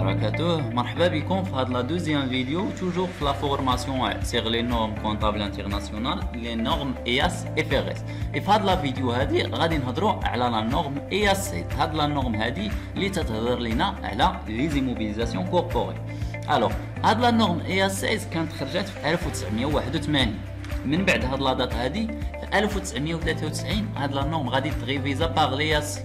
وبركاته. مرحبا بكم في هذا لا دوزيام فيديو توجور في لا فورماسيون سيغ لي نورم كونطابل انترناسيونال لي نورم اياس افرس. في هذا لا فيديو هذه غادي نهضروا على لا نورم اياس 6. هاد لا نورم هذه اللي تتهضر لنا على لي زيموبيليزاسيون كوربوريل. الوغ هاد لا نورم اياس 6 كانت خرجت في 1981. من بعد هاد لا دات هذه في 1993 هاد لا نورم غادي تريفيزا باغ لياس.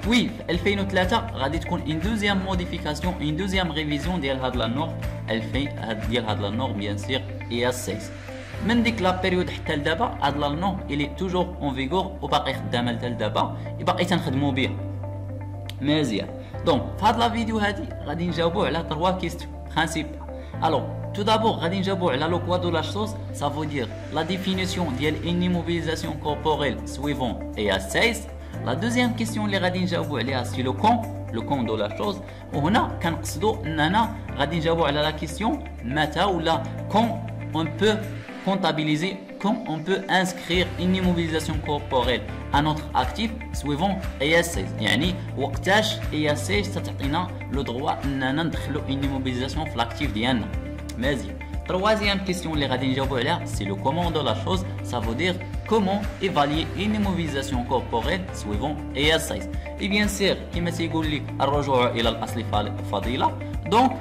وي في 2003 غادي تكون ان دوزيام موديفيكاسيون ان دوزيام ريفيزيون ديال هاد لا نورم 2000 ديال هاد لا نورم بيان سيغ اياس 6. من ديك لا بيريود حتى لدابا هاد لا نورم الي توجور اون فيغور وباقي خدامه حتى لدابا، باقي تنخدموا بها مزيان. دونك في هاد لا فيديو هادي غادي نجاوبوا على 3 كيستيون برينسيبال. الوغ tout d'abord غادي نجاوبوا على لو كوا دو لا شوز، ça veut dire la définition ديال une immobilisation corporelle suivant EAS 16. La deuxième question اللي غادي نجاوبوا عليها سي لو كون دو لا شوز، وهنا كنقصدوا اننا غادي نجاوبوا على لا كيسيون متى ولا كون on peut comptabiliser, quand on peut inscrire une immobilisation corporelle à notre actif suivant EAS 16. يعني وقتاش EAS 16 تعطينا لو droit اننا ندخلوا une immobilisation في l'actif ديالنا. مزيان. Troisième question اللي غادي نجاوبوا عليها c'est le comment de la chose, ça veut dire comment évaluer une immobilisation corporelle suivant EAS 16. et bien sûr كما تيقول لك الرجوع الى الاصل فضيله. دونك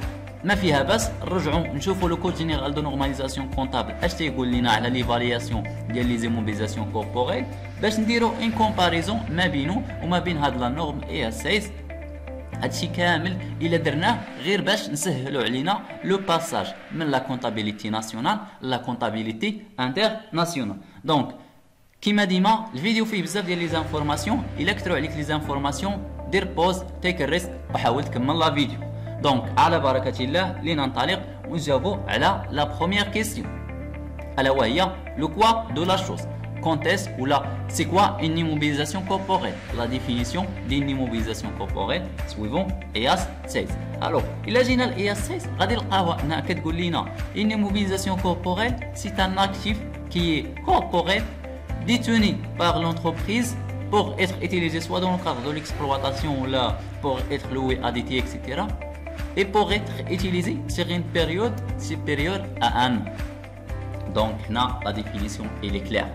ما فيها بس نرجعوا نشوفوا لو كود جينيرال دو نورماليزاسيون كونطابل اش تيقول لنا على ليفالياسيون ديال لي زيموبيليزاسيون كوربوريل باش نديروا ان كومباريزون ما بينه وما بين هاد لا نورم EAS 16. هادشي كامل الا درناه غير باش نسهلوا علينا لو باساج من لا كونطابيليتي ناسيونال لا كونطابيليتي انترناسيونال. دونك كيما ديما الفيديو فيه بزاف ديال لي زانفورماسيون، الا كثروا عليك لي زانفورماسيون دير بوز تيك الريسك وحاول تكمل لا فيديو. دونك على بركه الله لننطلق ونجاوبوا على لا بروميير كيسيون الا وهي لو كوا دو لا شوز. Quand est-ce ou là, c'est quoi une immobilisation corporelle? La définition d'une immobilisation corporelle suivant EAS 16. Alors, il agit dans EAS 16, غادي نلقاوها انها كتقول لنا une immobilisation corporelle c'est un actif qui est corporel détenu par l'entreprise pour être utilisé soit dans le cadre de l'exploitation ou là pour être loué à des tiers, etc. et pour être utilisé sur une période supérieure à un an. Donc, là, la définition elle est claire.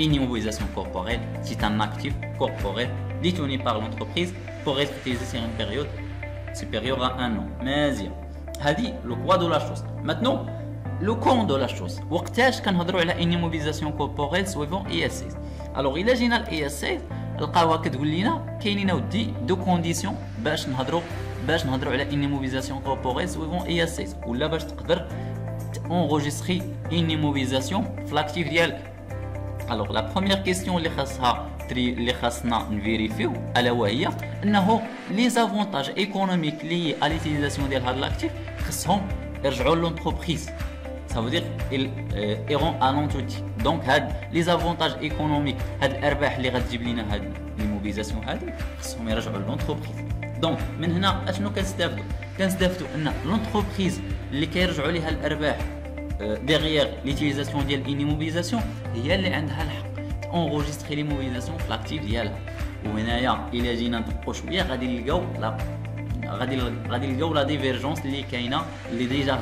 Une immobilisation corporelle, c'est un actif corporel détenu par l'entreprise pour être utilisé sur une période supérieure à un an. Mais هذه le poids de la chose. Maintenant, le quand de la chose. وقتاش كنهضروا على une immobilisation corporelle suivant EAS 16. Alors إلا جينا ل EAS 16 لقاوها كتقول لنا كاينين ودي دو كونديسيون باش نهضروا على une immobilisation corporelle suivant EAS 16 ولا باش تقدر enregistrer une immobilisation في l'actif ديالك. Alors la première question اللي خاصنا نفيريفيو الا وهي انه لي زافونتاج ايكونوميك لي على ليتيليزاسيون ديال هاد لاكتيف خصهم يرجعوا لونتربريز. ça veut dire ils iront à l'entité. donc هاد لي زافونتاج ايكونوميك هاد الارباح اللي غتجيب لنا هاد ليموبيليزاسيون هادي خصهم يرجعوا لونتربريز. دونك من هنا اشنو كنستافدوا ان لونتربريز اللي كيرجعوا ليها الارباح derrière l'utilisation ديال une immobilisation هي اللي عندها الحق انغوجيستري ليموبيليزاسيون في لاكتيف ديالها. وهنايا الا جينا ندقوا شويه غادي نلقاو لا ديفيرجونس اللي كاينه اللي ديجا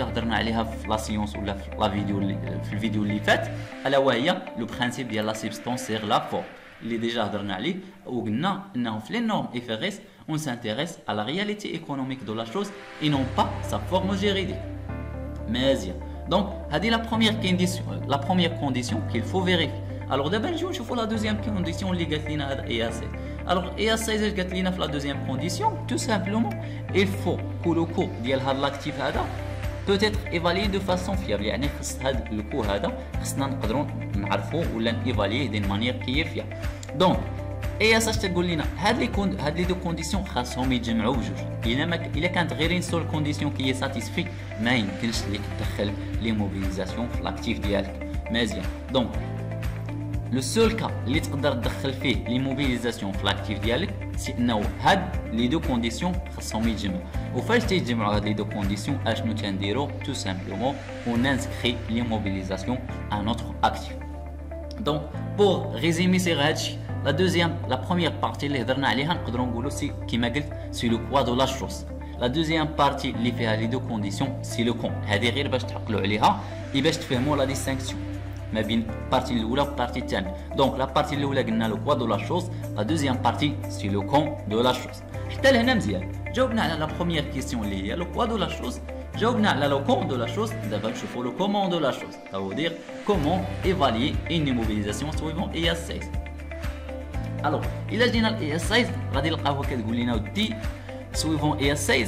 هضرنا عليها في لا سيونس ولا في لا فيديو في الفيديو اللي فات الا وهي لو برينسيپ ديال لا سبستانس سيغ لا فورم اللي ديجا هضرنا عليه وقلنا انه في لي نورم IFRS on s'intéresse à la réalité économique de la chose et non pas sa forme juridique. مزيان. دونك هذه لا بروميير كونديسيون qu'il faut vérifier. الوغ دابا نجيو نشوفوا لا دوزيام كونديسيون اللي قالت لنا هذا EAS 16. الوغ EAS 16 قالت لنا في لا دوزيام كونديسيون تو سامبلومون il faut que le coût ديال هذا لاكتيف هذا peut être évalué de façon fiable. يعني خص هذا الكو هذا خصنا نقدروا نعرفوا ولا نيفالييه دين مانيير كي هي فيها. دونك EAS اش تقول لنا هاد لي دو كونديسيون خاصهم يتجمعوا بجوج. الا كانت غير سول كونديسيون كي ساتيسفي ما يمكنش ليك تدخل لي موبيليزاسيون في لاكتيف ديالك. مزيان. دونك لو سول كا اللي تقدر تدخل فيه لي موبيليزاسيون في لاكتيف ديالك سي انه هاد لي دو كونديسيون خاصهم يتجمعوا. وفاش تيتجمعوا هاد لي دو كونديسيون اشنو تنديروا تو سامبلومون اون انسكري لي موبيليزاسيون ا نوتر اكتيف. دونك بور ريزومي سيغ هادشي la première partie اللي هضرنا عليها نقدروا نقولوا سي كيما قلت سي لو بوا دو لا شوز. لا دوزيام بارتي اللي فيها لي دو كونديسيون سي لو كون. هذه غير باش تعقلوا عليها باش تفهموا لا ديستينكسيون ما بين البارتي الاولى والبارتي الثانيه. دونك لا بارتي الاولى قلنا لو بوا دو لا شوز، لا دوزيام بارتي سي لو كون دو لا شوز. حتى لهنا مزيان جاوبنا على لا بروميير كيسيون اللي هي لو بوا دو لا شوز، جاوبنا على لو كون دو لا شوز. دابا نشوفوا لو كومون دو لا شوز، ça veut dire comment évaluer une immobilisation suivant ES16. الوغ الا جينا ل ES16 غادي نلقاوها كتقول لنا ودي suivant ES16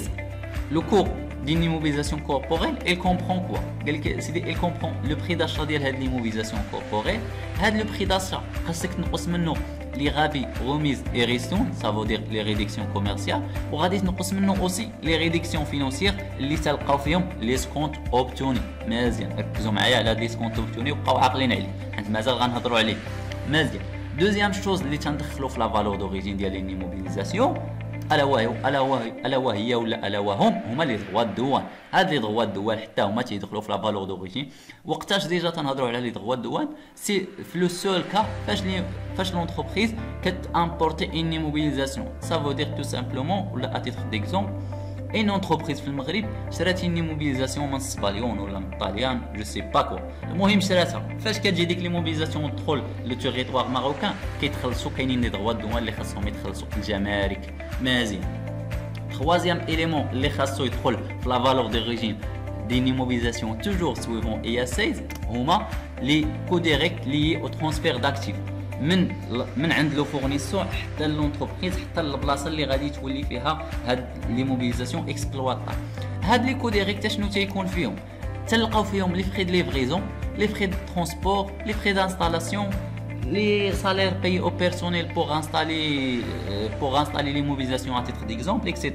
le cours d'une immobilisation corporelle elle comprend quoi؟ قال لك سيدي elle comprend le prix d'achat ديال هاد l'immobilisation corporelle. هاد le prix d'achat خاصك تنقص منه les rabais, remises et ristournes, ça veut dire les réductions commerciales. وغادي تنقص منه aussi les réductions financières اللي تلقاو فيهم les comptes obtenus. مزيان ركزوا معايا على هاد les comptes obtenus وبقاو عاقلين عليه حيت مازال غنهضروا عليه. مزيان دوزيام شوز اللي تندخلوا في لا فالور دوريجين ديال ليموبيليزاسيون الا وهم هما لي دغوا الدوان. هاد لي دغوا الدوان حتى هما تيدخلوا في لا فالور دوريجين. وقتاش ديجا تنهضروا على لي دغوا الدوان سي في لو سول كا فاش لونتربريز كتامبورتي ان ايموبيليزاسيون. سا فو دير تو سامبلومون ولا اتيتر ديكزومبل اين اونتربريز في المغرب شرات ان ايموبيليزاسيون من سباليون ولا من طاليان جو سي با كو، المهم شراتها. فاش كتجي ديك ليموبيليزاسيون تدخل لو تيريتوار ماروكان كيتخلصوا كاينين لي دغوا الدوان اللي خاصهم يتخلصوا الجمارك. مزيان troisième élément اللي خاصو يدخل في لا فالور دوريجين دي immobilisation toujours suivant ES16 هما لي كو ديريكت لي او ترانسفير داكتيف من عند لو فورنيسور حتى لونتربريز حتى البلاصه اللي غادي تولي فيها هاد ليموبيليزاسيون اكسبلوطا. هاد لي كو ديريكت شنو تيكون فيهم؟ تلقاو فيهم لي فري دو ليفريزون، لي فري دو ترونسبور، لي فري دانستالاسيون، les salaires payés au personnel pour installer l'immobilisation à titre d'exemple, etc.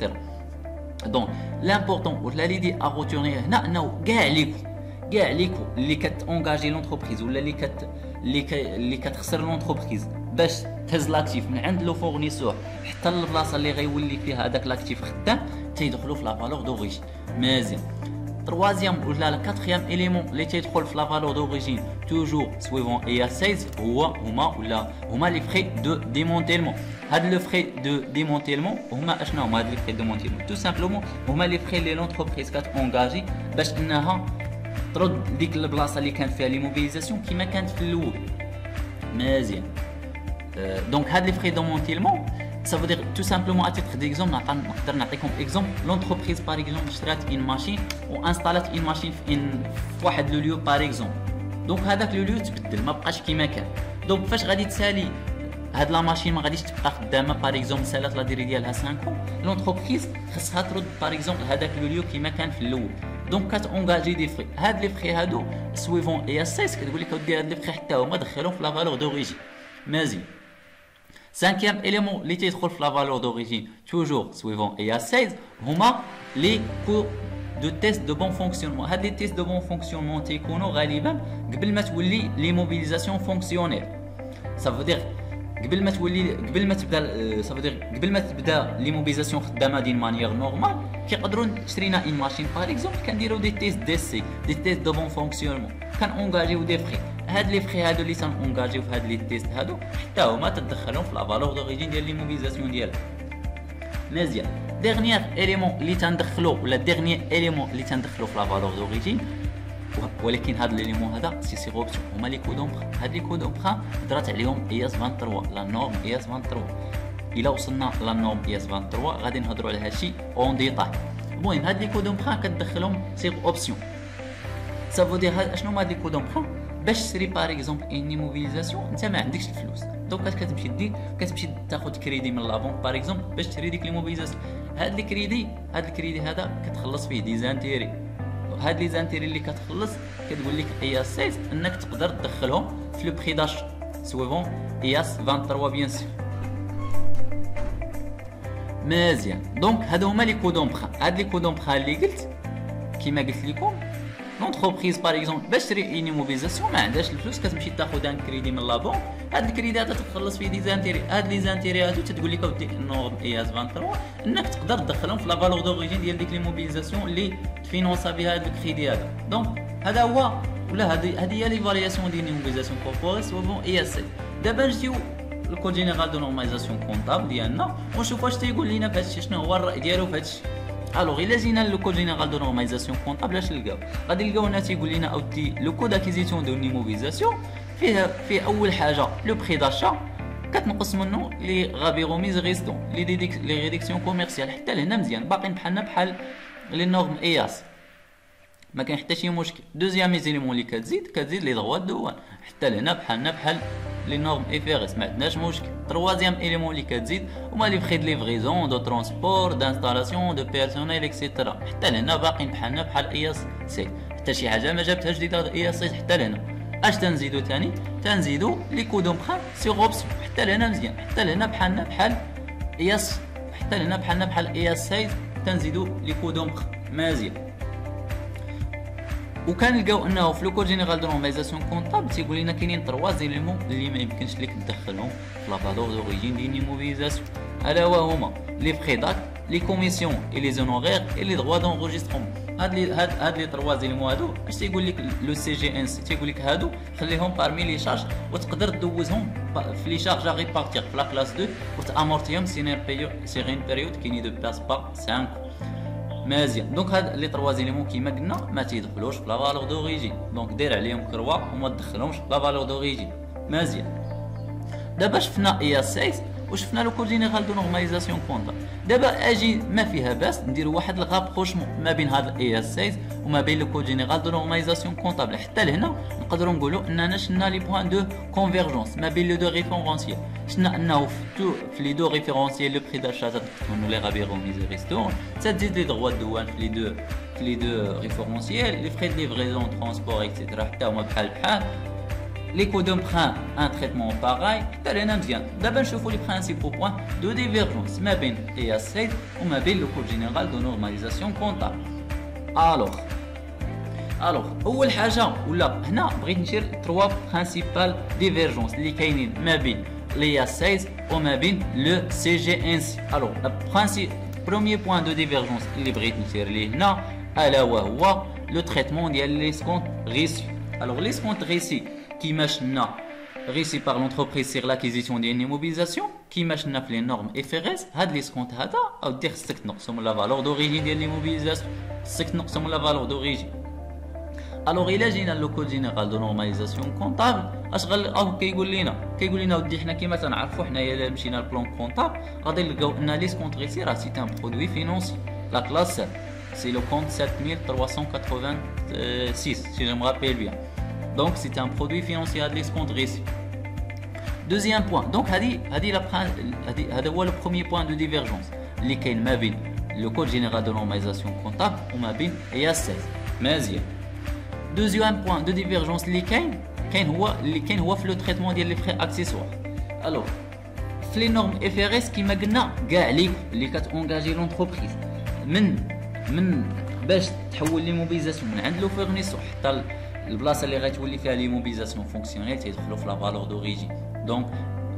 Donc l'important l'idée à retenir هنا انه كاع ليكو اللي كتونجاجي لونتربريز ولا اللي كتخسر لونتربريز باش تهز لاكتيف من عند لو فورنيسور حتى البلاصه اللي غيولي فيها هذاك لاكتيف خدام تيدخلوا في لا فالور دوريجين. مزيان troisième ou la quatrième élément اللي تيدخل في لا فالور دوريجين toujours suivant ES16 هما les frais de démantèlement. هاد le frais de démantèlement هما اشنو هما هاد les frais de démantèlement؟ tout simplement هما les frais اللي لونتربريز كتونجاجي باش انها ترد ديك البلاصه اللي كانت فيها ليموبيليزاسيون كما كانت في الاول. مزيان دونك هاد les frais de démantèlement ça veut dire tout simplement à titre d'exemple نقدر نعطيكم exemple l'entreprise par exemple شرات une machine وانستالات une machine في واحد لو ليو par exemple. دونك هذاك لو ليو تبدل ما بقاش كيما كان. دونك فاش غادي تسالي هاد لا ماشين ما غاديش تبقى خدامه par exemple سالات لا ديري ديالها 5 ans l'entreprise خصها ترد par exemple هذاك لو ليو كيما كان في الاول. دونك كتونجاجي دي فري. هاد لي فري هادو سويفون ES16 كتقول لك اودي هاد لي فري حتى هما دخلهم في لا فالور دوريجين. مزيان cinquième élément اللي تيدخل في لا فالور دوريجين toujours suivant ES16 هما لي كو دو تيست دو بون فونكسيونمون. هاد لي تيست دو بون فونكسيونمون تيكونوا غالبا قبل ما تولي ليموبيليزاسيون فونكسيونيل. سافو دير قبل ما تبدا ليموبيليزاسيون خدامه دين مانيير نورمال كيقدروا تشرينا ان ماشين باغ اكزومبل كنديروا دي تيست ديسي دي تيست دو بون فونكسيونمون كنونجاجيو دي فري. هاد لي فري هادو اللي تنونجاجيو في هاد لي تيست هادو حتى هما تدخلهم في لا فالور دوريجين ديال ليموبيليزاسيون ديالها. مزيان ديرنيير اليمون اللي تندخلو ولا ديرنيير اليمون اللي تندخلو في لا فالور دوريجين ولكن هاد ليليمون هذا سي اوبسيون هما لي كو دومبر. هاد لي كو دومبر هضرات عليهم ES23 لا نورم ES23. الا وصلنا لا نورم ES23 غادي نهضروا على هادشي اون ديتاي. المهم هاد لي كو دومبر كتدخلهم سي اوبسيون. سافو دير اشنو هما هاد لي كو دومبر؟ باش تشري باغ اكزومبل ان ايموبيليزاسيون انت ما عندكش الفلوس دونك كتمشي تاخذ كريدي من لا بنك باغ اكزومبل باش تشري ديك ليموبيليزاسيون. هاد الكريدي هذا كتخلص فيه دي زانتيري. هاد لي زانتيري اللي كتخلص كتقول لك ES16 انك تقدر تدخلهم في لو بري داش سويفون ES23 بيان سور. مزيان دونك هادو هما لي كو دومبر. هاد لي كو دومبر اللي قلت كيما قلت لكم لونتربريز باغ اكزومبل باش تشري ان ايموبيليزاسيون ما عندهاش الفلوس كتمشي تاخذ ان كريدي من لا بنك. هاد الكريدي هذا تتخلص فيه دي زانتيري. هاد لي زانتيري هادو تتقول لك اودي نورم ES23 انك تقدر تدخلهم في لا فالور دوريجين ديال ديك ليموبيليزاسيون اللي تفينونسا بها هاد الكريدي هذا. دونك هذا هو ولا هذه هي ليفالياسيون ديال ليموبيليزاسيون كوربوريل سوفون ES16. دابا نجيو الكود جينيرال دو نورماليزاسيون كونطابل ديالنا ونشوف واش تيقول لينا في هادشي، شنو هو الراي ديالو في هادشي. الوغ الا جينا لو جينيرال دو نورماليزاسيون كونطابل اش نلقاو؟ غادي نلقاو هنا تيقول لينا اودي لو كود اكيزيسيون دو نيموبيليزاسيون فيه اول حاجه لو بري داشا كتنقص منه لي غابيروميز ريستون لي ريديكسيون كوميرسيال. حتى لهنا مزيان باقيين بحالنا بحال لي نورم اياس، ما كاين حتى شي مشكل. دوزيام ايليمون اللي كتزيد لي دغوا دوان، حتى لهنا بحالنا بحال لي نورم اف ار اس، ما عندناش مشكل. تروازيام ايليمون اللي كتزيد هما لي فري دو ليفريزون دو ترونسبور دانستالاسيون دو بيرسونيل اكسيتيرا، حتى لهنا باقيين بحالنا بحال اي اس سي، حتى شي حاجه ما جابتها جديده اي اس سي حتى لهنا. اش تنزيدو ثاني؟ تنزيدو لي كو دومبران سيغ اوبسيون، حتى لهنا مزيان، حتى لهنا بحالنا بحال اي اس، حتى لهنا بحالنا بحال اي اس 16 تنزيدو لي كو دومبران مزيان. وكنلقاو انه في لو كود جينيرال دو نورماليزاسيون كونطابل تيقول لنا كاينين 3 زيليمون اللي ما يمكنش ليك تدخلهم في لا فالور دوريجين ديال ليموبيليزاسيون، الا وهما لي فري داك لي كوميسيون اي لي زونورير اي لي دروا دونجسترومون. هاد لي 3 زيليمون هادو اش تيقول لك لو سي جي ان سي؟ تيقول لك هادو خليهم بارمي لي شارج وتقدر دوزهم في لي شارج ا ريبارتير في لا كلاس 2 وتامورتيهم سيغ ان بيريود كي ني دو باس با 5 مزيان. دونك هاد لي 3 زيليمون كيما قلنا ما تيدخلوش في لا فالور دوريجين، دونك دير عليهم كروا وما تدخلهمش في لا فالور دوريجين مزيان. دابا شفنا اي اس 6 وشفنا لو كود جينيرال دو نورماليزاسيون كونطابل. دابا اجي ما فيها باس نديرو واحد الغابروشمون ما بين هاد الاي اس 6 وما بين لو كود جينيرال دو نورماليزاسيون كونطابل. حتى لهنا نقدروا نقولوا اننا شفنا لي بوين دو كونفيرجونس ما بين لو دو ريفيرونسيال. شفنا انه في لي دو ريفيرونسيال لو بري داشا تدخلوا لي غابيروميز ريستون، تزيد لي دغوا دوان في لي دو ريفيرونسيال لي فري دو ليفريزون ترونسبور اكسيتيرا حتى هما بحال les codes d'emprunt un traitement pareil حتى لهنا مزيان. دابا نشوفوا لي برينسيبو بوين دو ديفيرجونس ما بين اي اس 6 وما بين لو كود جينيرال دو نورماليزاسيون كونطابل. الوغ اول حاجه ولا هنا بغيت نشير 3 برينسيبال ديفيرجونس اللي كاينين ما بين الاي اس 6 وما بين لو سي جي ان سي. الوغ بروميير بوين دو ديفيرجونس اللي بغيت نشير ليه هنا الا وهو لو تريتمون ديال لي سكونت ريسي. الوغ لي سكونت ريسي كيما شفنا ريسي بار لونتربريز سيغ لاكيزيسيون ديال ليموبيليزاسيون كيما شفنا في لي نورم اف ار اس. هاد لي سكونت هذا او دير خصك تنقصهم لا فالور دوريجين ديال ليموبيليزاسيون، خصك تنقصهم لا فالور دوريجين. الوغ الا جينا لو كود جينيرال دو نورماليزاسيون كونطابل اش كيقول لنا ودي حنا كيما تنعرفوا حنايا الا مشينا للبلون كونطابل غادي نلقاو ان لي سكونت ريسي راه سي ان برودوي فينونسي لا كلاس 7 سي لو كونت 7386 si je me rappelle bien. Donc c'est un produit financier à l'escompte récit. Deuxième point, donc هذا هو le premier point de divergence اللي كاين ما بين le code général de normalisation comptable وما بين EAS 16 مزيان. Deuxième point de divergence اللي كاين هو في le traitement ديال les frais accessoires. Alors في les normes FRS كيما قلنا كاع ليكم اللي كتونجاجي لونتربريز من باش تحول لي موبيليزاسيون من عند لو فورنيسور حتى البلاصه اللي غتولي فيها لي موبيليزاسيون فونكسيونيل تيدخلوا في لا فالور دوريجين. دونك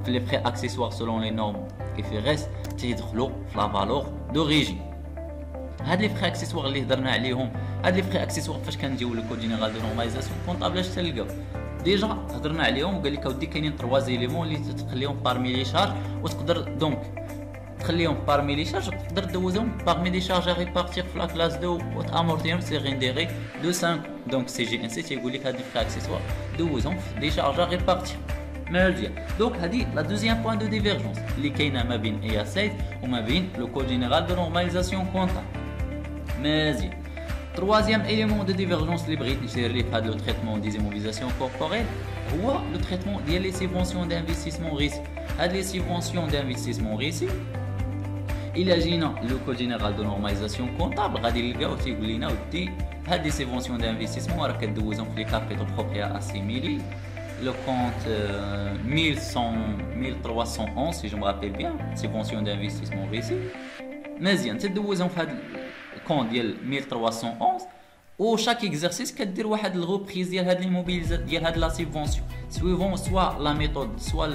في لي فري اكسيسوار سولون لي نورم اف ار اس تيدخلوا في لا فالور دوريجين. هاد لي فري اكسيسوار اللي هضرنا عليهم، هاد لي فري اكسيسوار فاش كنجيو لو كود جينيرال دو نورماليزاسيون كونطابل اش تلقاو ديجا هضرنا عليهم وقال لك اودي كاينين 3 زيليمون اللي تخليهم بارمي لي شارج وتقدر دونك تخليهم بارمي لي شارج وتقدر دوزهم بارمي لي شارج ريبارتير في لا كلاس 2 وتامورتيهم سيغ ان ديغي دو 5. دونك سي جي ان سي تيقول لك هاد لي فري اكسيسوار دوزهم في لي شارج ريبارتير مزيان. دونك هادي لا دوزيام بوين دو ديفيرجونس اللي كاينه ما بين اي اس 6 وما بين لو كود جينيرال دو نورماليزاسيون كونطابل مزيان. troisième élément de divergence اللي بغيت نشير ليه في هذا لو تريتمون دي زيموبيليزاسيون كوربوريل هو لو تريتمون ديال لي سيبونسيون دانفستيسمون ريسي. هاد لي سيبونسيون دانفستيسمون ريسي الا جينا لو كود جينيرال دو نورماليزاسيون كونطابل غادي نلقاو تيقول لنا ودي هاد لي سيبونسيون دانفستيسمون راه كدوزهم في لي كابيتال بروبريا اسيميلي le compte 1311 si je me rappelle bien subvention d'investissement réussi مزيان تدوزهم في هاد الكونت ديال 1311 و شاك اكزرسيس كدير واحد الغوبريز ديال هاد ليموبيليز ديال هاد لا سيبونسيون سويفون سوا لا ميثود سوا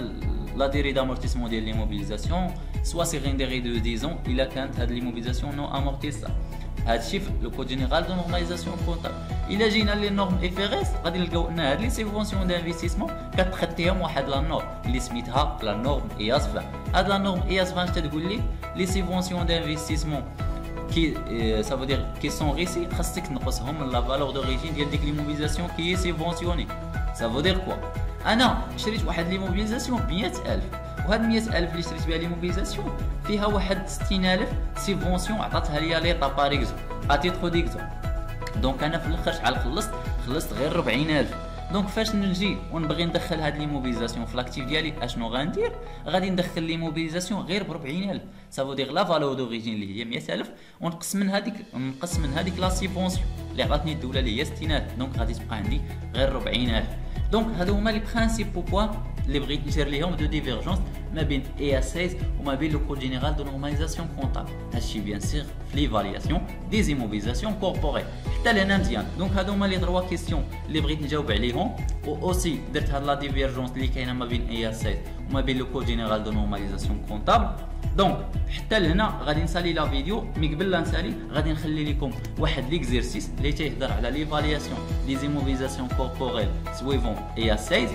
لا ديري دامورتيسمون ديال ليموبيليزاسيون سوا سي غين ديري دو 10 الا كانت هاد ليموبيليزاسيون نو امورتيسا. هادشي في لو كود جينيرال دو نورماليزاسيون كونطابل. الا جينا لي نورم اف ار اس غادي نلقاو ان هاد لي سيبونسيون دانفستيسمون كتخطيهم واحد لا نورم اللي سميتها لا نورم اياس 20. هاد لا نورم اياس 20 تتقول لي لي سيبونسيون دانفستيسمون كي ça veut dire qui sont réussis خاصك تنقصهم من لا فالور دوريجين ديال ديك ليموبيليزاسيون كي هي سيبونسيوني. ça veut dire quoi؟ انا شريت واحد ليموبيليزاسيون ب 100000 وهاد 100000 اللي شريت بها ليموبيليزاسيون فيها واحد 60000 سيبونسيون عطاتها ليا ليطا باغ اكزومبل اتيترو ديكزومبل. دونك انا في الاخر شحال خلصت غير 40000. دونك فاش نجي ونبغي ندخل هاد ليموبيليزاسيون في لاكتيف ديالي اشنو غندير؟ غادي ندخل ليموبيليزاسيون غير ب 40000. سافو دير لا فالور دوريجين اللي هي 100000 ونقص من هذيك لا سيبونسيون اللي عطاتني الدوله اللي هي 60000. دونك غادي تبقى عندي غير 40000. دونك هادو هما لي برينسيبو بوين اللي بغيت ندير ليهم دو ديفيرجونس ما بين اي اس 16 وما بين لو كود جينيرال دو نورماليزاسيون كونطابل. هادشي بيان سيغ في ليفالياسيون دي زيموبيليزاسيون كوربوري. حتى لهنا مزيان. دونك هادو هما لي 3 كيسيون اللي بغيت نجاوب عليهم. و اوسي درت هاد لا ديفيرجونس اللي كاينه ما بين اي اس 16 وما بين لو كود جينيرال دو نورماليزاسيون كونطابل. دونك حتى لهنا غادي نسالي لا فيديو. مي قبل لا نسالي غادي نخلي لكم واحد ليكزيرسيس اللي تيهضر على ليفالياسيون دي زيموبيليزاسيون كوربوريل سويفون اي اس 16.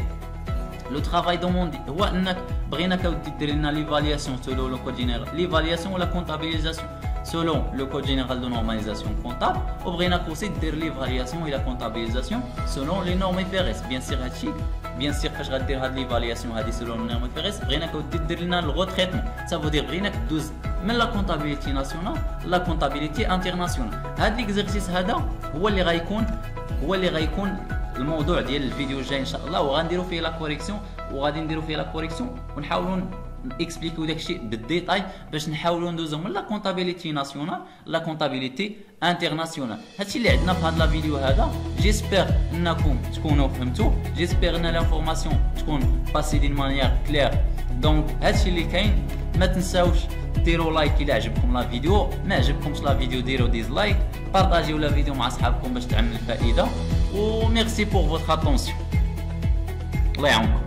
لو ترافاي دوموندي هو انك بغيناك اودي دير لنا ليفالياسيون سولو لو كود جينيرال ليفالياسيون ولا كونطابيليزاسيون سولون لو كود جينيرال دو نورماليزاسيون كونطابل. وبغيناك اوسي دير ليفالياسيون ولا كونطابيليزاسيون سولون لي نورم اف ار اس. بيان سيغ هادشي بيان سيغ فاش غدير هاد ليفالياسيون هادي سولون لي نورم اف ار اس بغيناك اودي دير لنا الغو تريتمون. سافو دير بغيناك دوز من لا كونطابيليتي ناسيونال لا كونطابيليتي انترناسيونال. هاد ليكزيرسيس هذا هو اللي غيكون الموضوع ديال الفيديو الجاي ان شاء الله. وغنديروا فيه لا كوريكسيون ونحاولوا اكسبليكيو داكشي بالديتاي باش نحاولوا ندوزو من لا كونطابيليتي ناسيونال لا كونطابيليتي انترناسيونال. هادشي اللي عندنا في هاد لا فيديو هذا. جيسبر انكم تكونوا فهمتوا. جيسبر ان لانفورماسيون تكون باسي دين مانيير كلير. دونك هادشي اللي كاين. ما تنساوش ديروا لايك الى عجبكم لا فيديو. ما عجبكمش لا فيديو ديروا ديزلايك. بارطاجيو لا فيديو مع اصحابكم باش تعمل الفائده. و ميرسي بور فوتر اتونسيون. الله يعاونكم.